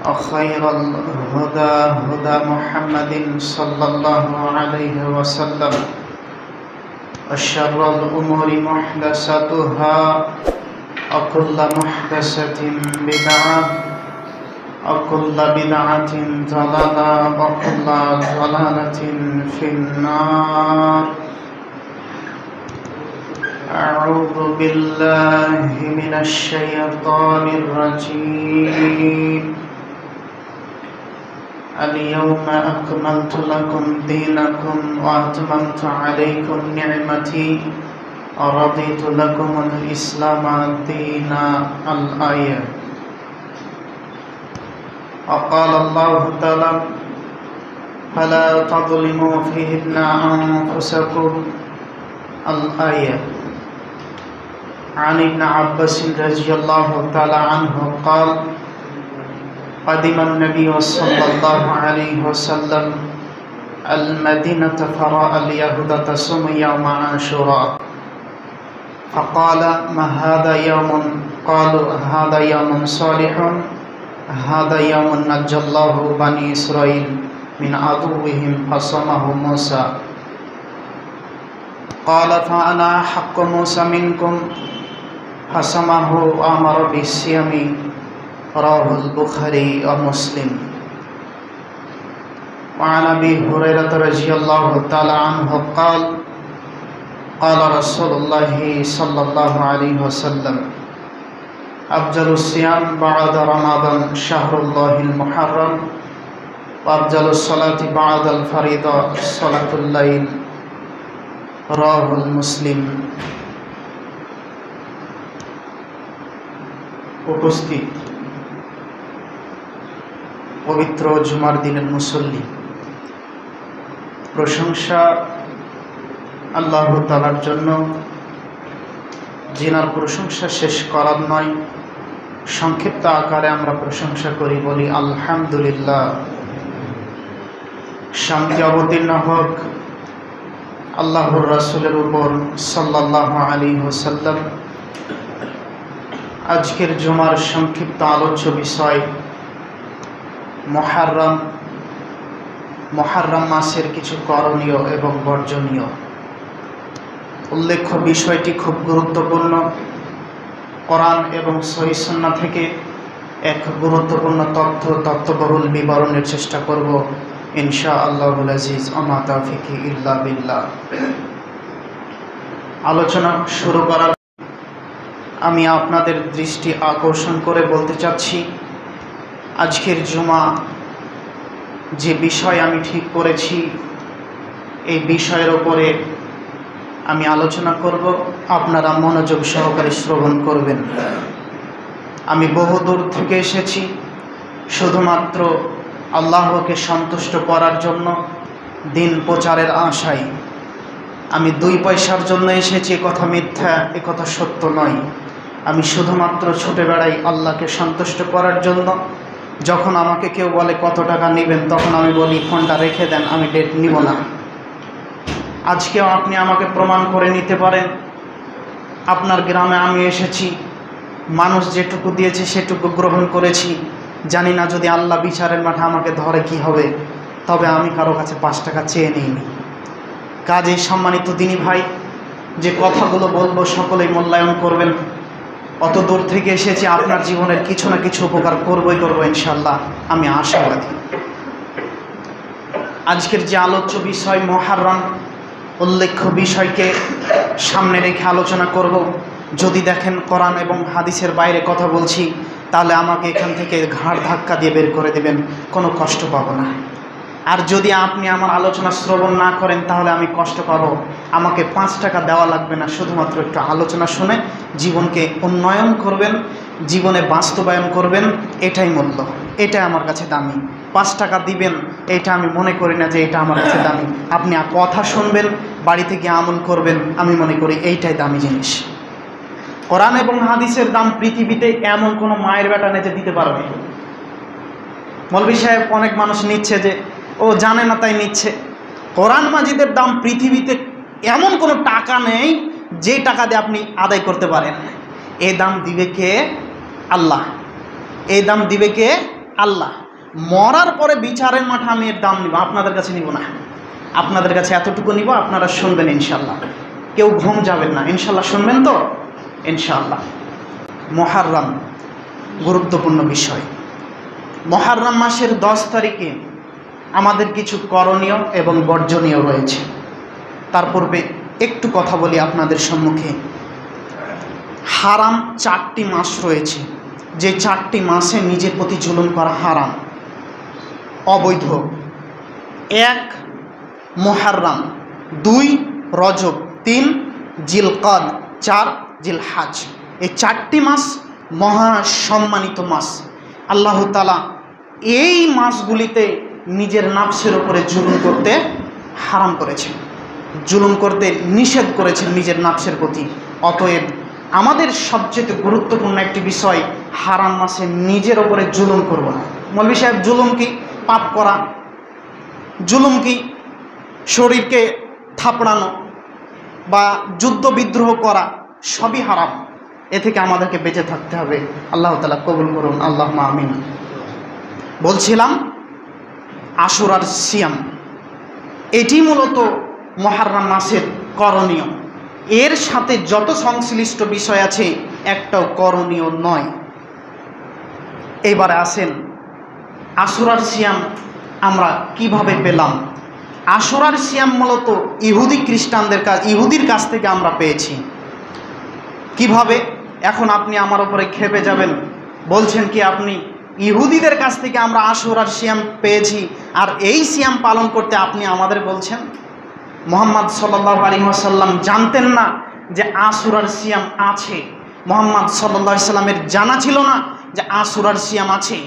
وخير الهدى هدى محمد صلى الله عليه وسلم وشر الأمور محدثاتها وكل محدثة بدعة وكل بدعة ضلالة وكل ضلالة في النار. أعوذ بالله من الشيطان الرجيم. اليوم أكملت لكم دينكم وأتممت عليكم نعمتي ورضيت لكم الإسلام دينا. الآية. وقال الله تعالى: فلا تظلموا فيهن أنفسكم. الآية. عن ابن عباس رضي الله تعالى عنه قال: قدم النبي صلى الله عليه وسلم المدينة فرأى اليهود تصوم يوم عاشوراء فقال: ما هذا يوم؟ قالوا: هذا يوم صالح، هذا يوم نجى الله بني إسرائيل من عدوهم فصامه موسى. قال: فأنا أحق موسى منكم فصامه وأمر بالصيام. رواه البخاري ومسلم. وعن أبي هريرة رضي الله تعالى عنه قال: قال رسول الله صلى الله عليه وسلم: أفضل الصيام بعد رمضان شهر الله المحرم، وأفضل الصلاة بعد الفريضة صلاة الليل. رواه المسلم. উপস্থিত পবিত্র জুমার দিনের মুসল্লি, প্রশংসা আল্লাহ তাআলার জন্য, যিনার প্রশংসা শেষ করার নয়। সংক্ষিপ্ত আকারে আমরা প্রশংসা করি, বলি আলহামদুলিল্লাহ। শান্তি অবতীর্ণ হোক আল্লাহর রাসূলের উপর সাল্লাল্লাহু আলাইহি ওয়াসাল্লাম। আজকের জুমার সংক্ষিপ্ত আলোচ্য বিষয় মুহররম মাসের কিছু করণীয় এবং বর্জনীয়। উল্লেখ্য বিষয়টি খুব গুরুত্বপূর্ণ। কোরআন এবং সহিহ সুন্নাহ থেকে এক গুরুত্বপূর্ণ তথ্যবহুল বিবরণের চেষ্টা করব ইনশাআল্লাহুল আজিজ। ওমা তাওফীকি ইল্লা বিল্লাহ। আলোচনা শুরু করার আমি আপনাদের দৃষ্টি আকর্ষণ করে বলতে চাচ্ছি, আজকের জুমা যে বিষয় আমি ঠিক করেছি, এই বিষয়ের ওপরে আমি আলোচনা করব। আপনারা মনোযোগ সহকারে শ্রবণ করবেন। আমি বহুদূর থেকে এসেছি শুধুমাত্র আল্লাহকে সন্তুষ্ট করার জন্য, দিন প্রচারের আশায়। আমি 2 পয়সার জন্য এসেছি, কথা মিথ্যা, কথা সত্য নয়। আমি শুধুমাত্র ছুটে বেড়াই আল্লাহকে সন্তুষ্ট করার জন্য। যখন আমাকে কেউ বলে কত টাকা নেবেন, তখন আমি বলি ফোনটা রেখে দেন, আমি ডেট নিব না। আজকেও আপনি আমাকে প্রমাণ করে নিতে পারেন। আপনার গ্রামে আমি এসেছি, মানুষ যেটুকু দিয়েছে সেটুকু গ্রহণ করেছি। জানি না যদি আল্লাহ বিচারের মাঠে আমাকে ধরে কি হবে, তবে আমি কারো কাছে 5 টাকা চেয়ে নিইনি। কাজেই সম্মানিত দিনী ভাই, যে কথাগুলো বলবো সকলেই মূল্যায়ন করবেন। অত দূর থেকে এসেছি, আপনার জীবনের কিছু না কিছু উপকার করবই করবো ইনশাল্লাহ, আমি আশাবাদী। আজকের যে আলোচ্য বিষয় মুহররম, উল্লেখ্য বিষয়কে সামনে রেখে আলোচনা করব। যদি দেখেন কোরআন এবং হাদিসের বাইরে কথা বলছি, তাহলে আমাকে এখান থেকে ঘাড় ধাক্কা দিয়ে বের করে দেবেন, কোনো কষ্ট পাবো না। আর যদি আপনি আমার আলোচনা শ্রবণ না করেন, তাহলে আমি কষ্ট পাবো। আমাকে 5 টাকা দেওয়া লাগবে না, শুধুমাত্র একটু আলোচনা শুনে জীবনকে উন্নয়ন করবেন, জীবনে বাস্তবায়ন করবেন। এটাই মূল্য, এটাই আমার কাছে দামি। 5 টাকা দিবেন, এটা আমি মনে করি না যে এটা আমার কাছে দামি। আপনি কথা শুনবেন, বাড়িতে গিয়ে আমল করবেন, আমি মনে করি এইটাই দামি জিনিস। কোরআন এবং হাদিসের দাম পৃথিবীতে এমন কোনো মায়ের বেটা নেই যে দিতে পারবে। মৌলভী সাহেব, অনেক মানুষ নিচ্ছে যে ও জানে না তাই নিচ্ছে। কোরআন মাজিদের দাম পৃথিবীতে এমন কোনো টাকা নেই যে টাকা দিয়ে আপনি আদায় করতে পারেন। এই দাম দিবে কে? আল্লাহ। এই দাম দিবে কে? আল্লাহ, মরার পরে বিচারের মাঠে আমি এর দাম নিব, আপনাদের কাছে নিব না। আপনাদের কাছে এতটুকু নিব, আপনারা শুনবেন ইনশাল্লাহ, কেউ ঘুম যাবেন না ইনশাল্লাহ, শুনবেন তো ইনশাআল্লাহ। মুহররম গুরুত্বপূর্ণ বিষয়। মুহররম মাসের 10 তারিখে আমাদের কিছু করণীয় এবং বর্জনীয় রয়েছে। তার পূর্বে একটু কথা বলি আপনাদের সম্মুখে। হারাম 4টি মাস রয়েছে, যে 4টি মাসে নিজের প্রতি জুলুম করা হারাম, অবৈধ। 1 মুহররম, 2 রজব, 3 জিলকদ, 4 জিলহজ। এই 4টি মাস মহা সম্মানিত মাস। আল্লাহ তাআলা এই মাসগুলিতে নিজের নাফসের উপরে জুলুম করতে হারাম করেছেন, জুলুম করতে নিষেধ করেছেন নিজের নাফসের প্রতি। অতএব আমাদের সবচেয়ে গুরুত্বপূর্ণ একটি বিষয়, হারাম মাসে নিজের ওপরে জুলুম করব না। মৌলভী সাহেব, জুলুম কি? পাপ করা। জুলুম কি? শরীরকে থাপড়ানো বা যুদ্ধ বিদ্রোহ করা, সবই হারাম। এ থেকে আমাদেরকে বেঁচে থাকতে হবে। আল্লাহ তাআলা কবুল করুন, আল্লাহুম্মা আমিন। বলছিলাম আশুরার সিয়াম, এটি মূলত মুহররম মাসের করণীয়। এর সাথে যত সংশ্লিষ্ট বিষয় আছে একটাও করণীয় নয়। এবারে আসেন আশুরার সিয়াম আমরা কিভাবে পেলাম। আশুরার সিয়াম মূলত ইহুদির কাছ থেকে আমরা পেয়েছি। কিভাবে? এখন আপনি আমার উপরে ক্ষেপে যাবেন, বলছেন কি আপনি ইহুদিদের কাছ থেকে আমরা আশুরার সিয়াম পেয়েছি, আর এই সিয়াম পালন করতে আপনি আমাদের বলছেন? মুহাম্মদ সাল্লাল্লাহু আলাইহি ওয়াসাল্লাম জানতেন না যে আশুরার সিয়াম আছে? মুহাম্মদ সাল্লাল্লাহু আলাইহি ওয়াসাল্লামের জানা ছিল না যে আশুরার সিয়াম আছে?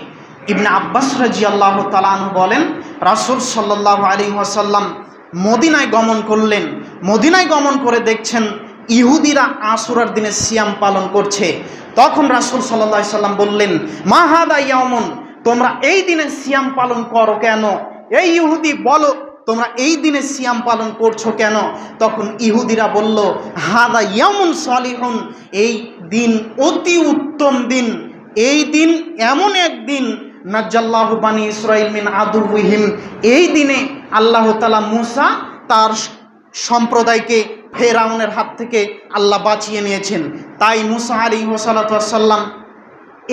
ইবনে আব্বাস রাদিয়াল্লাহু তাআলা আনহু বলেন, রাসূল সাল্লাল্লাহু আলাইহি ওয়াসাল্লাম মদিনায় গমন করলেন। মদিনায় গমন করে দেখছেন ইহুদিরা আশুরার দিনে সিয়াম পালন করছে। তখন রাসূল সাল্লাল্লাহু আলাইহি ওয়াসাল্লাম বললেন, মা হাদা ইয়াউমুন, তোমরা এই দিনে সিয়াম পালন করো কেন? এই ইহুদি, বলো তোমরা এই দিনে সিয়াম পালন করছো কেন? তখন ইহুদিরা বলল, হাদা ইয়াউমুন সালিহুন, এই দিন অতি উত্তম দিন। এই দিন এমন এক দিন, নাজ্জাল্লাহু বানি ইসরাঈল মিন আদুওয়িহিম, এই দিনে আল্লাহ তাআলা মূসা তার সম্প্রদায়কে ফেরাউনের হাত থেকে আল্লাহ বাঁচিয়ে নিয়েছেন। তাই মূসা আলাইহিস সালাতু ওয়াস সালাম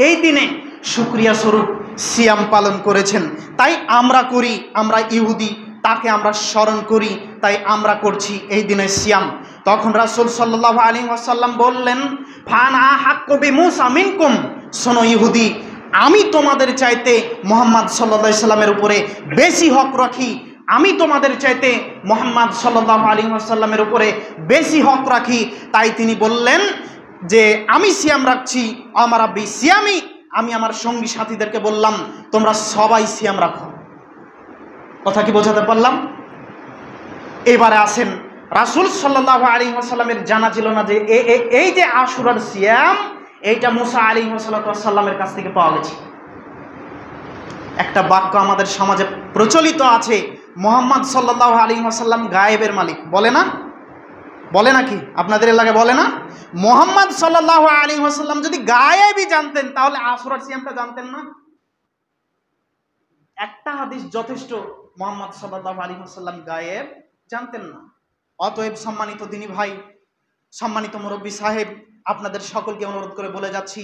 এই দিনে শুকরিয়া স্বরূপ সিয়াম পালন করেছেন। তাই আমরা করি, আমরা ইহুদি, তাকে আমরা স্মরণ করি, তাই আমরা করছি এই দিনে সিয়াম। তখন রাসূল সাল্লাল্লাহু আলাইহি ওয়াসাল্লাম বললেন, ফানা হাক্কু বিমূসা মিনকুম, শোনো ইহুদি, আমি তোমাদের চাইতে মুহাম্মদ সাল্লাল্লাহু আলাইহি সাল্লামের উপরে বেশি হক রাখি। আমি তোমাদের চাইতে মুহাম্মদ সাল্লাল্লাহু আলাইহি ওয়াসাল্লামের উপরে বেশি হক রাখি। তাই তিনি বললেন যে আমি সিয়াম রাখছি, আমার আব্বি সিয়ামি। আমি আমার সঙ্গী সাথীদেরকে বললাম, তোমরা সবাই সিয়াম রাখো। কথা কি বোঝাতে পারলাম? এবারে আসেন, রাসূল সাল্লাল্লাহু আলাইহি ওয়াসাল্লামের জানা ছিল না যে এই যে আশুরার সিয়াম, এইটা মূসা আলাইহিস সালামের কাছ থেকে পাওয়া গেছে। একটা বাক্য আমাদের সমাজে প্রচলিত আছে, মুহাম্মদ সাল্লাল্লাহু আলাইহি ওয়াসাল্লাম গায়েবের মালিক, বলে না? বলে নাকি? আপনাদের এলাকায় বলে না? মুহাম্মদ সাল্লাল্লাহু আলাইহি ওয়াসাল্লাম যদি গায়েবই জানতেন, তাহলে আশুরার সিয়ামটা জানতেন না? একটা হাদিস যথেষ্ট, মুহাম্মদ সাল্লাল্লাহু আলাইহি ওয়াসাল্লাম গায়েব জানতেন না। অতএব সম্মানিত দিনী ভাই, সম্মানিত মুরব্বী সাহেব, আপনাদের সকলকে অনুরোধ করে বলে যাচ্ছি,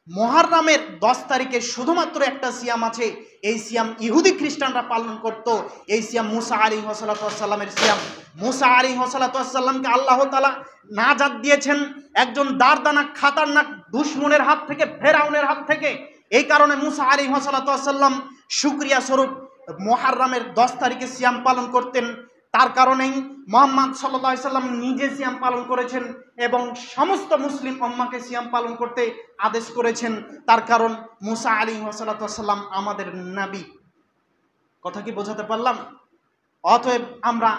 মুহররমের 10 তারিখে শুধুমাত্র একটা সিয়াম আছে। এই সিয়াম ইহুদি খ্রিস্টানরা পালন করত। এই সিয়াম মূসা আলাইহিস সালামের সিয়াম। মূসা আলাইহিস সালামকে আল্লাহ তাআলা নাজাত দিয়েছেন একজন দারদানা খাতারনাক দুশমনের হাত থেকে, ফেরাউনের হাত থেকে। এই কারণে মূসা আলাইহিস সালাম শুকরিয়া স্বরূপ মুহররমের 10 তারিখে সিয়াম পালন করতেন। তার কারণেই মুহাম্মদ সাল্লাল্লাহু আলাইহি সাল্লাম নিজে সিয়াম পালন করেছেন এবং সমস্ত মুসলিম উম্মাহকে সিয়াম পালন করতে আদেশ করেছেন। তার কারণ মূসা আলাইহিস সালাম আমাদের নবী। কথা কি বোঝাতে পারলাম? অতএব আমরা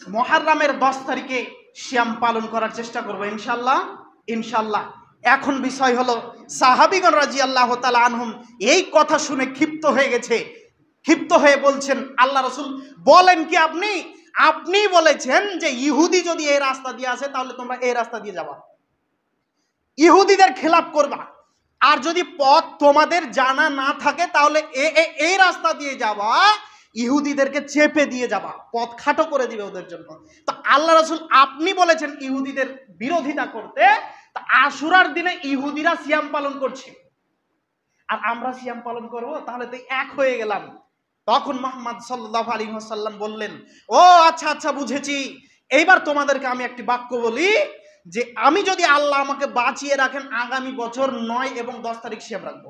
মুহররমের 10 তারিখে সিয়াম পালন করার চেষ্টা করব ইনশাআল্লাহ, ইনশাআল্লাহ। এখন বিষয় হলো, সাহাবীগণ রাদিয়াল্লাহু তাআলা আনহুম এই কথা শুনে ক্ষিপ্ত হয়ে গেছে। ক্ষিপ্ত হয়ে বলছেন, আল্লাহ রাসূল বলেন কি আপনি বলেছেন যে ইহুদি যদি এই রাস্তা দিয়ে আসে তাহলে তোমরা এই রাস্তা দিয়ে যাবা, ইহুদিদের খেলাফ করবা। আর যদি পথ তোমাদের জানা না থাকে তাহলে এই রাস্তা দিয়ে যাওয়া, ইহুদিদেরকে চেপে দিয়ে যাবা, পথ খাটো করে দিবে ওদের জন্য। তো আল্লাহ রাসূল আপনি বলেছেন ইহুদিদের বিরোধিতা করতে, তা আশুরার দিনে ইহুদিরা সিয়াম পালন করছে আর আমরা সিয়াম পালন করব, তাহলে তো এক হয়ে গেলাম। তখন মুহাম্মদ সাল্লাল্লাহু আলাইহি ওয়াসাল্লাম বললেন, ও আচ্ছা আচ্ছা বুঝেছি, এইবার তোমাদেরকে আমি একটি বাক্য বলি যে আমি যদি আল্লাহ আমাকে বাঁচিয়ে রাখেন আগামী বছর 9 এবং 10 তারিখ সিয়াম রাখবো।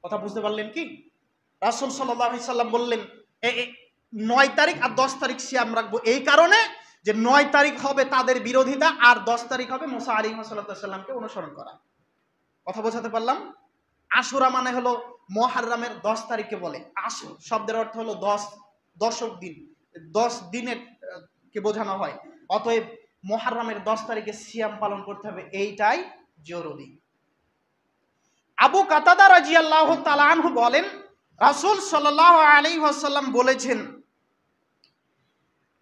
কথা বুঝতে পারলেন কি? রাসূল সাল্লাল্লাহু আলাইহি সাল্লাম বললেন 9 তারিখ আর 10 তারিখ সিয়াম রাখবো, এই কারণে যে 9 তারিখ হবে তাদের বিরোধিতা আর 10 তারিখ হবে মুসা আলাইহিস সালামকে অনুসরণ করা। কথা বোঝাতে পারলাম? আশুরা মানে হলো মুহররমের 10 তারিখকে বলে। আশুর শব্দের অর্থ হলো 10, দশক দিন, 10 দিনের কে বোঝানো হয়। অতএব মুহররমের 10 তারিখে সিয়াম পালন করতে হবে, এইটাই জরুরি। আবু কাতাদা রাদিয়াল্লাহু তাআলা আনহু বলেন, রাসূল সাল্লাল্লাহু আলাইহি ওয়াসাল্লাম বলেছেন,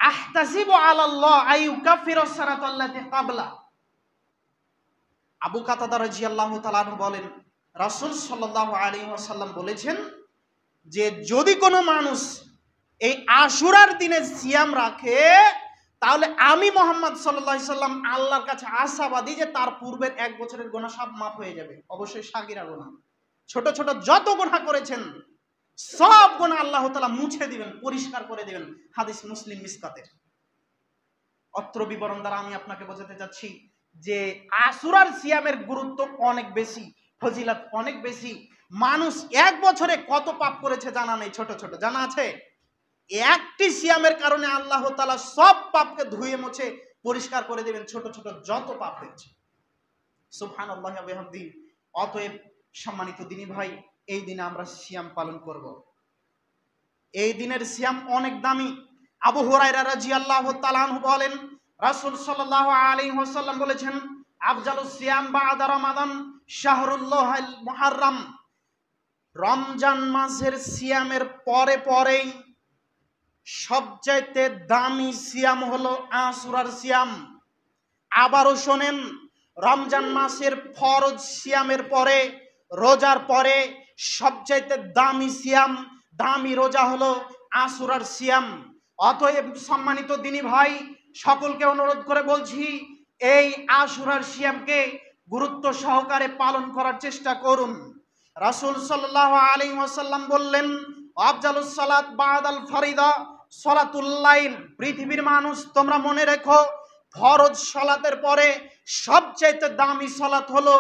আহতাসিবু আলাল্লাহ আইয়ুকাফিরাস সানাতাল্লাতী ক্বাবলা। আবু কাতাদা রাদিয়াল্লাহু তাআলা আনহু বলেন, রাসূল সাল্লাল্লাহু আলাইহি ওয়াসাল্লাম বলেছেন যে যদি কোনো মানুষ এই আশুরার দিনে সিয়াম রাখে তাহলে আমি মুহাম্মদ সাল্লাল্লাহু আলাইহি সাল্লাম আল্লাহর কাছে আশাবাদী যে তার পূর্বের 1 বছরের গুনাহ সব মাফ হয়ে যাবে। অবশ্যই সাগীরা গুনাহ, ছোট ছোট যত গুনাহ করেছেন সব গুনাহ আল্লাহ তাআলা মুছে দিবেন, পরিষ্কার করে দিবেন। হাদিস মুসলিম মিসকাতের। অত্র বিবরণ দ্বারা আমি আপনাকে বোঝাতে চাচ্ছি যে আশুরার সিয়ামের গুরুত্ব অনেক বেশি, ফজিলত অনেক বেশি। মানুষ 1 বছরে কত পাপ করেছে জানা নেই, ছোট ছোট জানা আছে? একটি সিয়ামের কারণে আল্লাহ তাআলা সব পাপকে ধুয়ে মুছে পরিষ্কার করে দিবেন, ছোট ছোট যত পাপ হয়েছে। সুবহানাল্লাহি ওয়া বিহামদিহি। অতএব সম্মানিত দিনী ভাই, এই দিনে আমরা সিয়াম পালন করব। এই দিনের সিয়াম অনেক দামি। আবু হুরায়রা রাদিয়াল্লাহু তাআলা আনহু বলেন, রাসূল সাল্লাল্লাহু আলাইহি ওয়াসাল্লাম বলেছেন, আফজালুস সিয়াম বা'দা রমাদান শাহরুল্লাহিল মুহাররম। রমজান মাসের সিয়ামের পরে পরেই সবচাইতে দামি সিয়াম হলো আশুরার সিয়াম। আবারও শোনেন, রমজান মাসের ফরজ সিয়ামের পরে, রোজার পরে সবচাইতে দামি সিয়াম, দামি রোজা হলো আশুরার সিয়াম। অতএব সম্মানিত দিনী ভাই, সকলকে অনুরোধ করে বলছি, এই আশুরার সিয়ামকে গুরুত্ব সহকারে পালন করার চেষ্টা করুন। রাসূল সাল্লাল্লাহু আলাইহি ওয়াসাল্লাম বললেন, আফজালুস সালাত বা'দাল ফরিদা সালাতুল লাইল। পৃথিবীর মানুষ তোমরা মনে রেখো, ফরজ সালাতের পরে সবচেয়ে দামি সালাত হলো,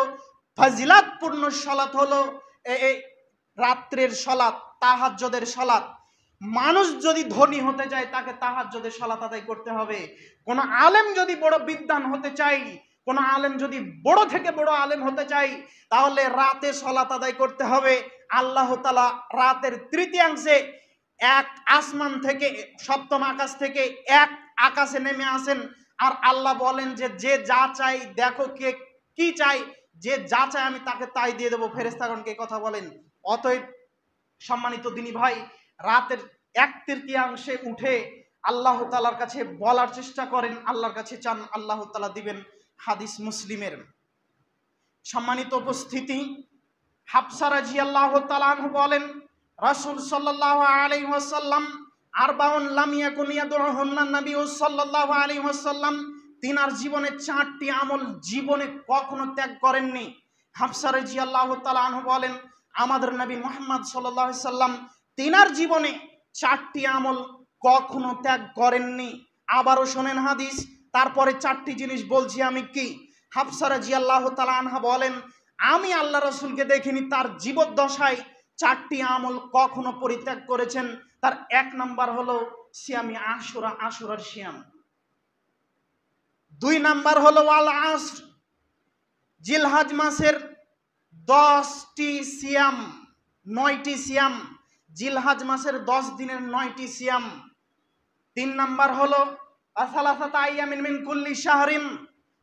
ফজিলতপূর্ণ সালাত হলো এই রাত্রের সালাত, তাহাজ্জুদের সালাত। মানুষ যদি ধনী হতে চায় তাকে তাহাজ্জুদের সালাত আদায় করতে হবে। কোন আলেম যদি বড় বিদ্বান হতে চায়, কোন আলেম যদি বড় থেকে বড় আলেম হতে চায়, তাহলে রাতে সালাত আদায় করতে হবে। আল্লাহ তাআলা রাতের তৃতীয়াংশে এক আসমান থেকে, সপ্তম আকাশ থেকে এক আকাশে নেমে আসেন, আর আল্লাহ বলেন যে যে যা চাই, দেখো কে কি চাই, যে যা চাই আমি তাকে তাই দিয়ে দেবো। ফেরেশতাগণকে কথা বলেন। অতএব সম্মানিত দিনী ভাই, রাতের 1/3 উঠে আল্লাহ তাআলার কাছে বলার চেষ্টা করেন, আল্লাহর কাছে চান, আল্লাহ তাআলা দিবেন। হাদিস মুসলিমের। সম্মানিত উপস্থিতি, হাফসা রাদিয়াল্লাহু তাআলা আনহা বলেন, রাসূল সাল্লাল্লাহু আলাইহি ওয়াসাল্লাম আরবাউন লাম ইয়াকুন ইয়াদউহুন্না নবী সাল্লাল্লাহু আলাইহি ওয়াসাল্লাম, তিনার জীবনে 4টি আমল জীবনে কখনো ত্যাগ করেননি। হাফসা রাদিয়াল্লাহু তাআলা আনহা বলেন, আমাদের নবী মুহাম্মদ সাল্লাল্লাহু আলাইহি সাল্লাম তিনার জীবনে 4টি আমল কখনো ত্যাগ করেননি। আবারও শোনেন হাদিস, তারপরে 4টি জিনিস বলছি আমি কি। হাফসা রাদিয়াল্লাহু তাআলা আনহা বলেন, আমি আল্লাহ রাসূলকে দেখিনি তার জীবদ্দশায় 4টি আমল কখনো পরিত্যাগ করেছেন। তার 1 নাম্বার হলো সিয়ামি আশুরা, আশুরার সিয়াম। 2 নাম্বার হলো ওয়াল আসর, জিলহজ মাসের 10টি সিয়াম, 9টি সিয়াম, জিলহজ মাসের 10 দিনের 9টি সিয়াম। 3 নাম্বার হলো আসালাসাতা আইয়ামিন মিন কুল্লি শাহরিন,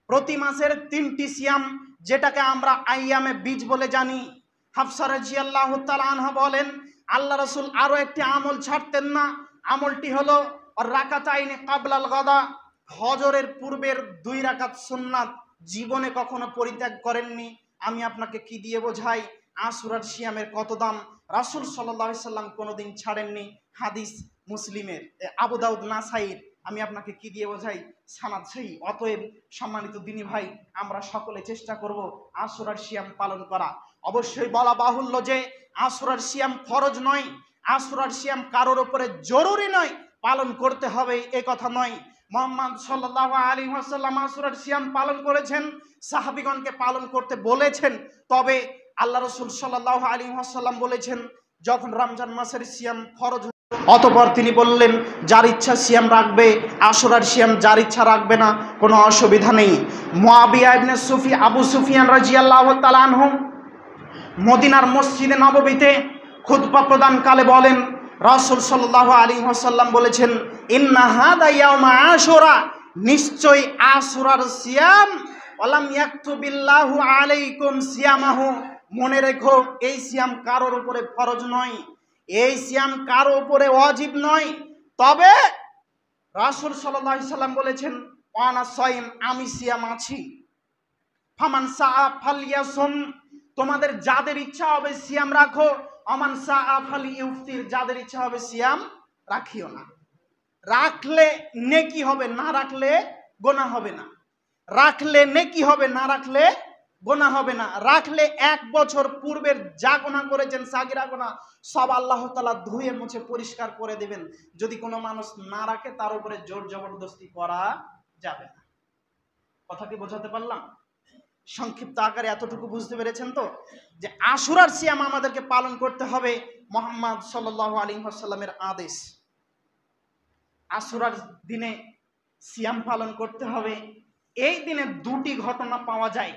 প্রতি মাসের 3টি সিয়াম, যেটাকে আমরা আইয়ামে বীজ বলে জানি। হাফসা রাদিয়াল্লাহু তাআলা আনহা বলেন, আল্লাহ রাসূল আরো একটি আমল ছাড়তেন না, আমলটি হলো রাকাতাইনে ক্বাবলাল গাদা, ফজরের পূর্বের 2 রাকাত সুন্নাত জীবনে কখনো পরিত্যাগ করেননি। আমি আপনাকে কি দিয়ে বোঝাই আশুরার সিয়ামের কত দাম। রাসূল সাল্লাল্লাহু আলাইহি সাল্লাম কোনোদিন ছাড়েননি, হাদিস মুসলিমের, আবু দাউদ, নাসাইর। আমি আপনাকে কি দিয়ে বোঝাই, সানাদ সহিহ। অতএব সম্মানিত দিনী ভাই, আমরা সকলে চেষ্টা করব আশুরার সিয়াম পালন করা। অবশ্যই বলা বাহুল্য যে আশুরার সিয়াম ফরজ নয়, আশুরার সিয়াম কারোর উপরে জরুরি নয়, পালন করতে হবে এ কথা নয়। মুহাম্মদ সাল্লাল্লাহু আলাইহি ওয়াসাল্লাম আশুরার সিয়াম পালন করেছেন, সাহাবীগণকে পালন করতে বলেছেন। তবে আল্লাহ রাসূল সাল্লাল্লাহু আলাইহি ওয়াসাল্লাম বলেছেন, যখন রমজান মাসের সিয়াম ফরজ, অতঃপর তিনি বললেন যার ইচ্ছা সিয়াম রাখবে, আশুরার সিয়াম যার ইচ্ছা রাখবে না, কোনো অসুবিধা নেই। মুআবিয়া ইবনে আবু সুফিয়ান রাদিয়াল্লাহু তাআলা আনহু মদিনার মসজিদে নববীতে খুতবা প্রদানকালে বলেন, রাসূল সাল্লাল্লাহু আলাইহি ওয়াসাল্লাম বলেছেন, ইন্না হাদা ইয়াউমা আশুরা, নিশ্চয় আশুরার সিয়াম, ওয়ালাম ইয়াকতুবিল্লাহু আলাইকুম সিয়ামাহু, মনে রেখো এই সিয়াম কারোর উপরে ফরজ নয়, এই সিয়াম কারোর উপরে ওয়াজিব নয়। তবে রাসূল সাল্লাল্লাহু আলাইহি সাল্লাম বলেছেন, ওয়ানা সাইম, আমি সিয়াম আছি। ফামান সাআ ফালিয়াসুম, তোমাদের যাদের ইচ্ছা হবে সিয়াম রাখো। আমান সাআ ফালিইফতির, যাদের ইচ্ছা হবে সিয়াম রাখিও না। রাখলে নেকি হবে, না রাখলে গোনা হবে না। রাখলে নেকি হবে, না রাখলে গোনা হবে না। রাখলে 1 বছর পূর্বের যা গোনা করেছেন সাগিরা গোনা সব আল্লাহ তাআলা ধুয়ে মুছে পরিষ্কার করে দেবেন। যদি কোনো মানুষ না রাখে তার উপরে জোর জবরদস্তি করা যাবে না। কথা কি বোঝাতে পারলাম? সংক্ষিপ্ত আকারে এতটুকু বুঝতে পেরেছেন তো, যে আশুরার সিয়াম আমাদেরকে পালন করতে হবে, মুহাম্মদ সাল্লাল্লাহু আলাইহি ওয়াসাল্লামের আদেশ। আশুরার দিনে সিয়াম পালন করতে হবে। এই দিনে 2টি ঘটনা পাওয়া যায়।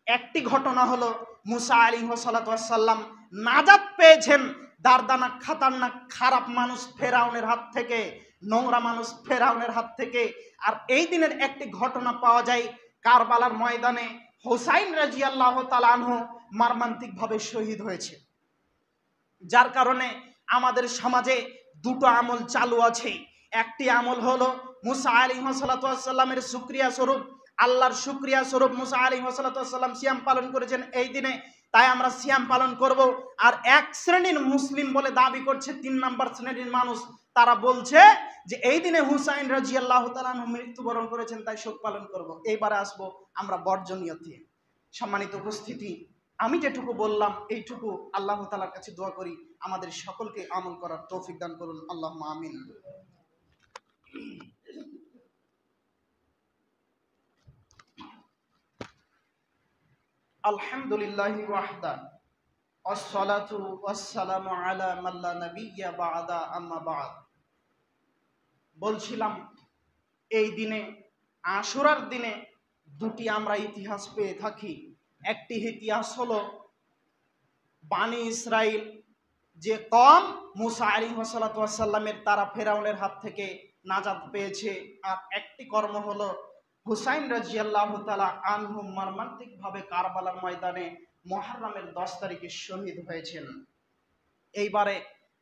একটি ঘটনা হলো মুসা আলাইহিস সালাতু ওয়াস সালাম নাজাত পেয়েছেন দারদানা খাতারনাক খারাপ মানুষ ফেরাউনের হাত থেকে, নোংরা মানুষ ফেরাউনের হাত থেকে। আর এই দিনের একটি ঘটনা পাওয়া যায় কারবালার ময়দানে হুসাইন রাদিয়াল্লাহু তাআলা আনহু মর্মান্তিকভাবে শহীদ হয়েছে। যার কারণে আমাদের সমাজে 2টো আমল চালু আছে। একটি আমল হলো মুসা আলাইহিস সালাতু ওয়াস সালামের শুকরিয়া স্বরূপ, আল্লাহর শুকরিয়া স্বরূপ মুসা আলাইহিস সালাতু ওয়াস সালাম সিয়াম পালন করেছেন এই দিনে, তাই আমরা সিয়াম পালন করব। আর এক শ্রেণীর মুসলিম বলে দাবি করছে, 3 নম্বর শ্রেণীর মানুষ, তারা বলছে যে এই দিনে হুসাইন রাদিয়াল্লাহু তাআলা আনহু মৃত্যুবরণ করেছেন, তাই শোক পালন করব। এইবারে আসবো আমরা বর্জনীয়তে। সম্মানিত উপস্থিতি, আমি যেটুকু বললাম এইটুকু আল্লাহ তাআলার কাছে দোয়া করি আমাদের সকলকে আমল করার তৌফিক দান করুন, আল্লাহুম্মা আমিন। আলহামদুলিল্লাহি ওয়াহদা, আসসালাতু ওয়াসসালামু আলা মান লা নাবিয়্যা বা'দা, আম্মা বা'দ। বলছিলাম এই দিনে আশুরার দিনে 2টি আমরা ইতিহাস পেয়ে থাকি। একটি ইতিহাস হলো বানি ইসরাইল যে কওম মুসা আলাইহিস সালাতু ওয়াস সালামের, তারা ফেরাউনের হাত থেকে নাজাত পেয়েছে। আর একটি কর্ম হলো হুসাইন রাদিয়াল্লাহু তাআলা আনহু মর্মান্তিকভাবে কারবালার ময়দানে মুহররমের 10 তারিখে শহীদ হয়েছেন। এইবারে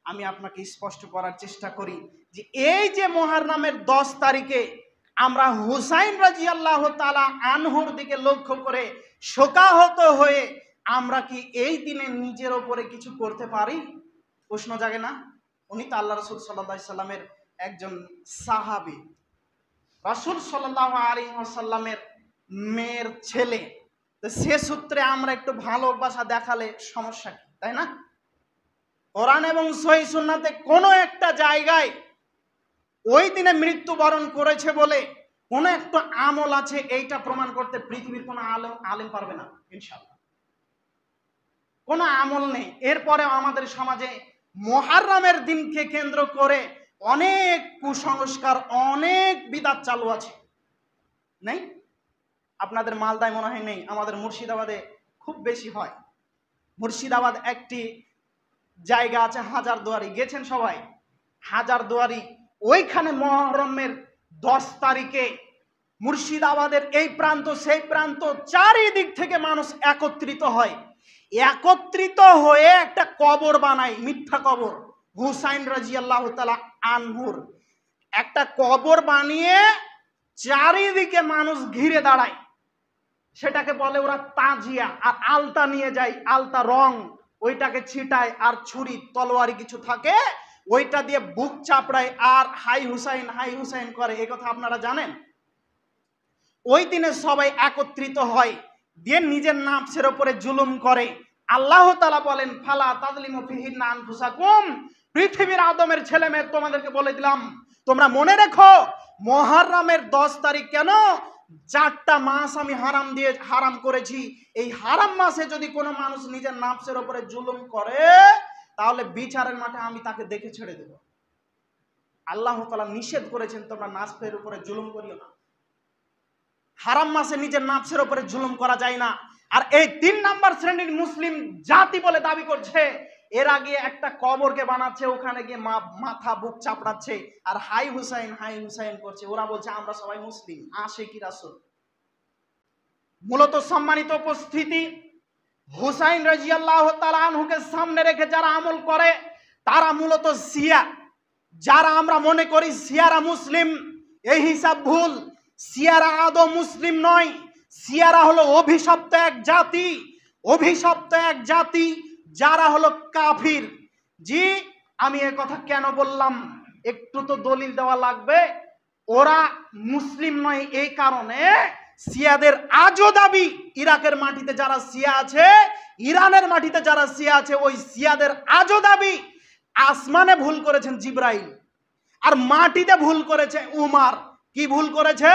আমি আপনাকে স্পষ্ট করার চেষ্টা করি যে এই যে মুহররমের 10 তারিখে আমরা হুসাইন রাদিয়াল্লাহু তাআলা আনহুর দিকে লক্ষ্য করে শোকাহত হয়ে আমরা কি এই দিনে নিজের ওপরে কিছু করতে পারি? প্রশ্ন জাগে না? উনি তো আল্লাহ রাসূল সাল্লাল্লাহু আলাইহি সাল্লামের একজন সাহাবী, রাসূল সাল্লাল্লাহু আলাইহি ওয়াসাল্লামের মেয়ের ছেলে। তো সে সূত্রে আমরা একটু ভালোবাসা দেখালে সমস্যা কি, তাই না? কোরআন এবং সহিহ সুন্নাতে কোনো একটা জায়গায় ওই দিনে মৃত্যুবরণ করেছে বলে কোনো একটা আমল আছে, এইটা প্রমাণ করতে পৃথিবীর কোনো আলেম পারবে না ইনশাআল্লাহ। কোনো আমল নেই। এরপরেও আমাদের সমাজে মুহররমের দিনকে কেন্দ্র করে অনেক কুসংস্কার, অনেক বিদআত চালু আছে, নেই? আপনাদের মালদায় মনে হয় নেই, আমাদের মুর্শিদাবাদে খুব বেশি হয়। মুর্শিদাবাদ একটি জায়গা আছে হাজারদুয়ারি, গেছেন সবাই? হাজারদুয়ারি, ওইখানে মুহররমের 10 তারিখে মুর্শিদাবাদের এই প্রান্ত সেই প্রান্ত চারিদিক থেকে মানুষ একত্রিত হয়। একত্রিত হয়ে একটা কবর বানায়, মিথ্যা কবর, হুসাইন রাদিয়াল্লাহু তাআলা আনহুর একটা কবর বানিয়ে চারিদিকে মানুষ ঘিরে দাঁড়ায়। সেটাকে বলে ওরা তাজিয়া। আর আলতা নিয়ে যায়, আলতা রং, ওইটাকে ছিটায়, আর ছুরি তলোয়ারি কিছু থাকে ওইটা দিয়ে বুক চাপড়ায় আর হাই হুসাইন করে। এই কথা আপনারা জানেন? ওই দিনে সবাই একত্রিত হয়, দিয়ে নিজের নাফসের উপরে জুলুম করে। আল্লাহ তাআলা বলেন, ফালা তাযলিমু ফিহিন্না আনফুসাকুম, পৃথিবীর আদমের ছেলে মেয়ে তোমাদেরকে বলে দিলাম, তোমরা মনে রেখো মুহররমের 10 তারিখ কেন 4টা মাস আমি হারাম করেছি। এই হারাম মাসে যদি কোনো মানুষ নিজের নাফসের উপরে জুলুম করে তাহলে বিচারের মাঠে আমি তাকে দেখে ছেড়ে দেব। আল্লাহ তাআলা নিষেধ করেছেন তোমরা নাফসের উপরে জুলুম করিও না। হারাম মাসে নিজের নাফসের উপরে জুলুম করা যায় না। আর এই 3 নাম্বার শ্রেণীর মুসলিম জাতি বলে দাবি করছে, এর আগে একটা কবরকে বানাচ্ছে, ওখানে গিয়ে মাথা বুক চাপড়াচ্ছে আর হাই হুসাইন করছে। ওরা বলছে আমরা সবাই মুসলিম, আশিকি রাসূল। মূলত সম্মানিত উপস্থিতি, হুসাইন রাদিয়াল্লাহু তাআলা আনহুকে সামনে রেখে যারা আমল করে তারা মূলত শিয়া। যারা আমরা মনে করি শিয়ারা মুসলিম, এই হিসাব ভুল। শিয়ারা আদৌ মুসলিম নয়। শিয়ারা হলো অভিশপ্ত এক জাতি, যারা হলো কাফির। জি, আমি এ কথা কেন বললাম একটু তো দলিল দেওয়া লাগবে। ওরা মুসলিম নয় এই কারণে শিয়াদের আজও দাবি, ইরাকের মাটিতে যারা শিয়া আছে, ইরানের মাটিতে যারা শিয়া আছে, ওই শিয়াদের আজও দাবি আসমানে ভুল করেছেন জিবরাইল, আর মাটিতে ভুল করেছে উমার। কি ভুল করেছে?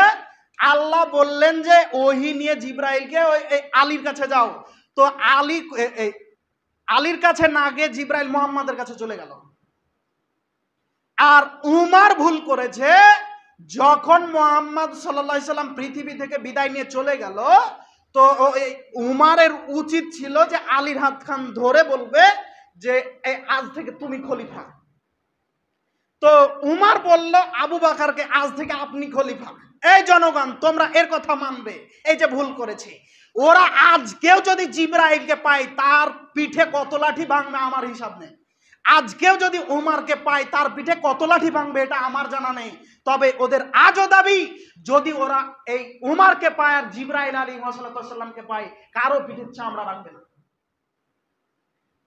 আল্লাহ বললেন যে ওহী নিয়ে জিবরাইলকে আলীর কাছে যাও, তো আলীর কাছে না গিয়ে জিবরাইল মুহাম্মাদের কাছে চলে গেল। আর উমার ভুল করেছে, যখন মুহাম্মদ সাল্লাল্লাহু আলাইহি সাল্লাম পৃথিবী থেকে বিদায় নিয়ে চলে গেল, তো উমারের উচিত ছিল যে আলীর হাত খান ধরে বলবে যে আজ থেকে তুমি খলিফা। তো উমার বলল আবু বকরকে, আজ থেকে আপনি খলিফা। এই জনগণ তোমরা এর কথা মানবে, এই যে ভুল করেছে। ওরা আজকেও যদি জিবরাইলকে পায় তার পিঠে কত লাঠি ভাঙবে আমার হিসাব নেই। আজকেও যদি উমারকে পায় তার পিঠে কত লাঠি ভাঙবে এটা আমার জানা নেই। তবে ওদের আজও দাবি যদি ওরা এই উমারকে পায় আর জিবরাইল আলাইহিস সালামকে পায়, কারো পিঠে চামড়া রাখবে না।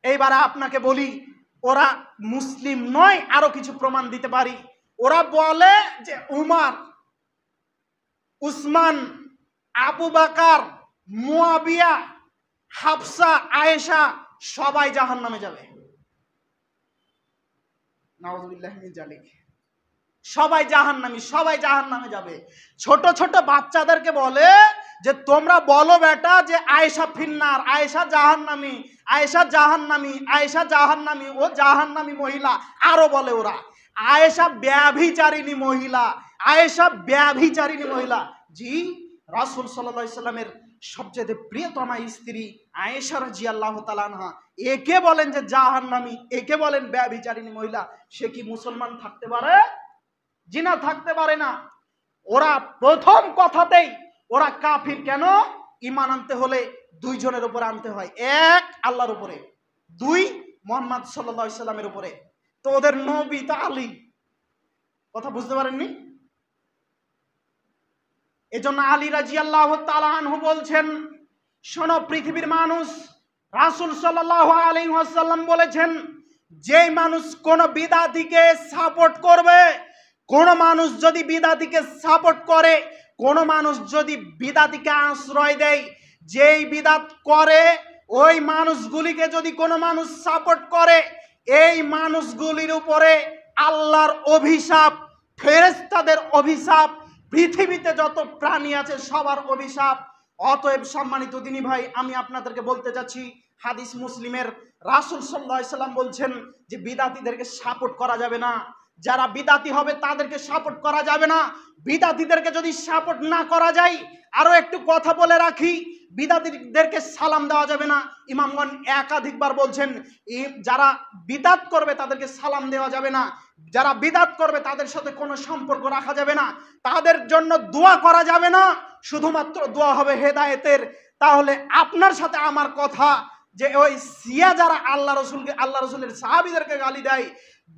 এইবারে আপনাকে বলি ওরা মুসলিম নয়, আরো কিছু প্রমাণ দিতে পারি। ওরা বলে যে উমার, উসমান, আবু বকর, মুয়াবিয়া, হাফসা, আয়েশা সবাই জাহান্নামে যাবে। নাউযুবিল্লাহি মিন যালিক। সবাই জাহান্নামে যাবে। ছোট ছোট বাচ্চাদেরকে বলে যে তোমরা বলো বেটা যে আয়েশা ফিন্নার, আয়েশা জাহান্নামী, ও জাহান্নামী মহিলা। আরো বলে ওরা আয়েশা ব্যভিচারিণী মহিলা। জি, রাসূল সাল্লাল্লাহু আলাইহি সাল্লামের সবচেয়ে প্রিয়তমা স্ত্রী আয়েশা রাদিয়াল্লাহু তাআলা আনহা, একে বলেন যে জাহান্নামী, একে বলেন ব্যভিচারিণী মহিলা। সে কি মুসলমান থাকতে পারে? জিনা থাকতে পারে না। ওরা প্রথম কথাতেই ওরা কাফির। কেন? ঈমান আনতে হলে 2 জনের উপরে আনতে হয়, 1 আল্লাহর উপরে, 2 মুহাম্মদ সাল্লাল্লাহু আলাইহি সাল্লামের উপরে। তো ওদের নবী তো আলী। কথা বুঝতে পারেননি? এজন্য আলী রাদিয়াল্লাহু তাআলা আনহু বলছেন, শোনো পৃথিবীর মানুষ, রাসূল সাল্লাল্লাহু আলাইহি ওয়াসাল্লাম বলেছেন যে মানুষ কোন বিদআতীকে সাপোর্ট করবে, কোন মানুষ যদি বিদআতীকে সাপোর্ট করে, কোন মানুষ যদি বিদআতীকে আশ্রয় দেয়, যেই বিদআত করে ওই মানুষগুলিকে যদি কোনো মানুষ সাপোর্ট করে, এই মানুষগুলির উপরে আল্লাহর অভিশাপ, ফেরেশতাদের অভিশাপ, পৃথিবীতে যত প্রাণী আছে সবার অভিশাপ। অতএব সম্মানিত দিনী ভাই, আমি আপনাদেরকে বলতে যাচ্ছি, হাদিস মুসলিমের রাসূল সাল্লাল্লাহু আলাইহি সাল্লাম বলছেন যে বিদআতীদেরকে সাপোর্ট করা যাবে না। যারা বিদআতী হবে তাদেরকে সাপোর্ট করা যাবে না। বিদআতীদেরকে যদি সাপোর্ট না করা যায়, আরো একটু কথা বলে রাখি, বিদআতীদেরকে সালাম দেওয়া যাবে না। ইমামগণ একাধিকবার বলছেন যারা বিদআত করবে তাদেরকে সালাম দেওয়া যাবে না, যারা বিদআত করবে তাদের সাথে কোনো সম্পর্ক রাখা যাবে না, তাদের জন্য দোয়া করা যাবে না, শুধুমাত্র দোয়া হবে হেদায়েতের। তাহলে আপনার সাথে আমার কথা যে ওই শিয়া যারা আল্লাহ রসুলের সাহাবীদেরকে গালি দেয়,